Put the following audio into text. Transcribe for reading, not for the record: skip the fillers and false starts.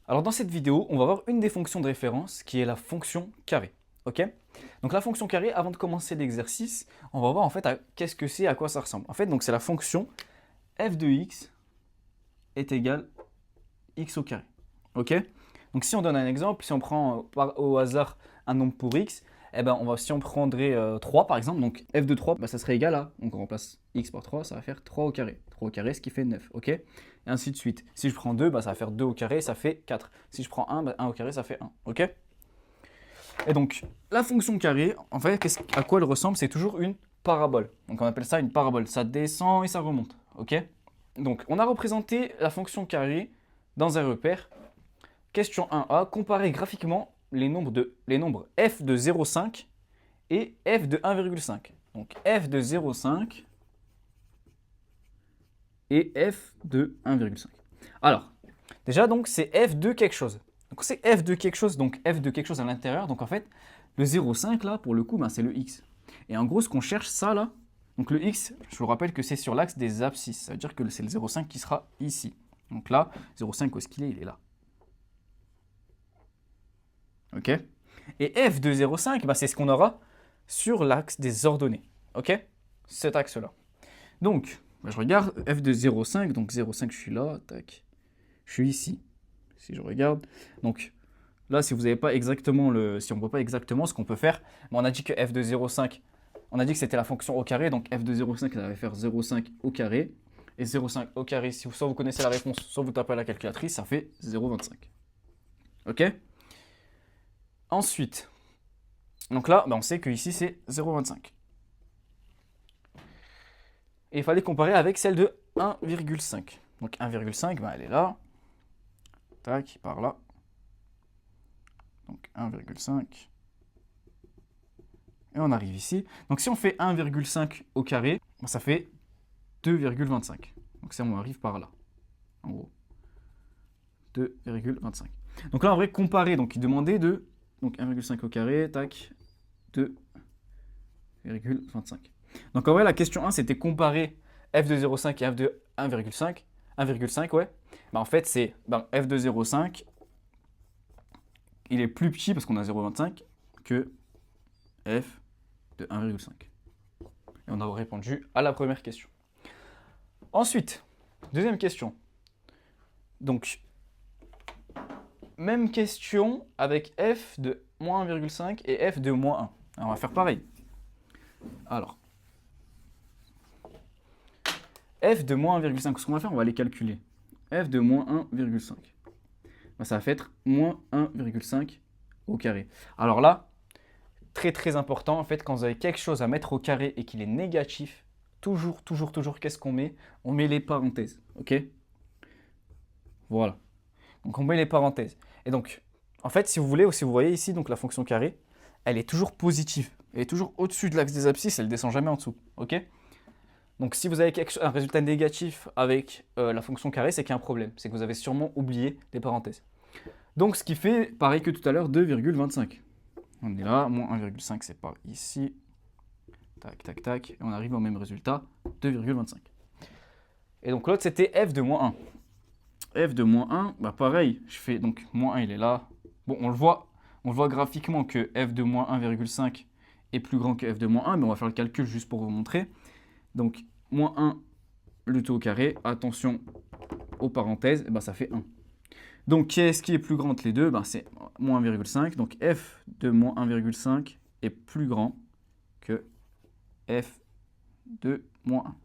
Alors dans cette vidéo, on va voir une des fonctions de référence qui est la fonction carré. Ok? Donc la fonction carré, avant de commencer l'exercice, on va voir en fait qu'est-ce que c'est, à quoi ça ressemble. En fait, donc c'est la fonction f de x est égal x au carré. Ok? Donc si on donne un exemple, si on prend au hasard un nombre pour x, eh ben si on prendrait 3 par exemple, donc f de 3, ça serait égal à, donc on remplace x par 3, ça va faire 3 au carré. 3 au carré, ce qui fait 9, ok? Et ainsi de suite. Si je prends 2, ça va faire 2 au carré, ça fait 4. Si je prends 1, 1 au carré, ça fait 1, ok? Et donc, la fonction carré, en fait, à quoi elle ressemble? C'est toujours une parabole. Donc on appelle ça une parabole. Ça descend et ça remonte, ok? Donc, on a représenté la fonction carré dans un repère. Question 1a, comparer graphiquement les nombres f de 0,5 et f de 1,5. Donc f de 0,5 et f de 1,5. Alors, déjà, donc, c'est f de quelque chose. Donc, c'est f de quelque chose, donc f de quelque chose à l'intérieur. Donc, en fait, le 0,5, là, pour le coup, c'est le x. Et en gros, ce qu'on cherche, ça, là, donc le x, je vous rappelle que c'est sur l'axe des abscisses. Ça veut dire que c'est le 0,5 qui sera ici. Donc là, 0,5, où est-ce qu'il est? Il est là. Ok? Et f de 0,5, c'est ce qu'on aura sur l'axe des ordonnées. Ok? Cet axe-là. Donc, je regarde f de 0,5. Donc 0,5, je suis là. Tac. Je suis ici. Si je regarde. Donc là, si vous n'avez pas exactement si on ne voit pas exactement ce qu'on peut faire, on a dit que f de 0,5, on a dit que c'était la fonction au carré. Donc f de 0,5, ça va faire 0,5 au carré. Et 0,5 au carré, si soit vous connaissez la réponse, soit vous tapez à la calculatrice, ça fait 0,25. Ok? Ensuite, donc là, on sait que ici c'est 0,25. Et il fallait comparer avec celle de 1,5. Donc 1,5, elle est là. Tac, par là. Donc 1,5. Et on arrive ici. Donc si on fait 1,5 au carré, ça fait 2,25. Donc ça, on arrive par là. En gros. 2,25. Donc là, on va comparer. Donc il demandait de... Donc 1,5 au carré, tac, 2,25. Donc en vrai, la question 1, c'était comparer f de 0,5 et f de 1,5. 1,5, ouais. En fait, c'est f de 0,5, il est plus petit parce qu'on a 0,25 que f de 1,5. Et on a répondu à la première question. Ensuite, deuxième question. Donc, même question avec f de moins 1,5 et f de moins 1. Alors, on va faire pareil. Alors, f de moins 1,5, ce qu'on va faire, on va les calculer. f de moins 1,5. Ça va faire moins 1,5 au carré. Alors là, très très important, en fait, quand vous avez quelque chose à mettre au carré et qu'il est négatif, toujours, qu'est-ce qu'on met? On met les parenthèses, ok? Voilà. Donc on met les parenthèses. Et donc, en fait, si vous voulez, ou si vous voyez ici, donc la fonction carré, elle est toujours positive. Elle est toujours au-dessus de l'axe des abscisses, elle ne descend jamais en dessous, ok? Donc si vous avez un résultat négatif avec la fonction carré, c'est qu'il y a un problème. C'est que vous avez sûrement oublié les parenthèses. Donc ce qui fait, pareil que tout à l'heure, 2,25. On est là, moins 1,5, c'est par ici. Tac, tac, tac. Et on arrive au même résultat, 2,25. Et donc l'autre, c'était f de moins 1. F de moins 1, pareil, je fais donc moins 1, il est là. Bon, on le voit graphiquement que f de moins 1,5 est plus grand que f de moins 1, mais on va faire le calcul juste pour vous montrer. Donc, moins 1, le tout au carré. Attention aux parenthèses, ça fait 1. Donc, qu'est-ce qui est plus grand entre les deux? C'est moins 1,5. Donc, f de moins 1,5 est plus grand que f de moins 1.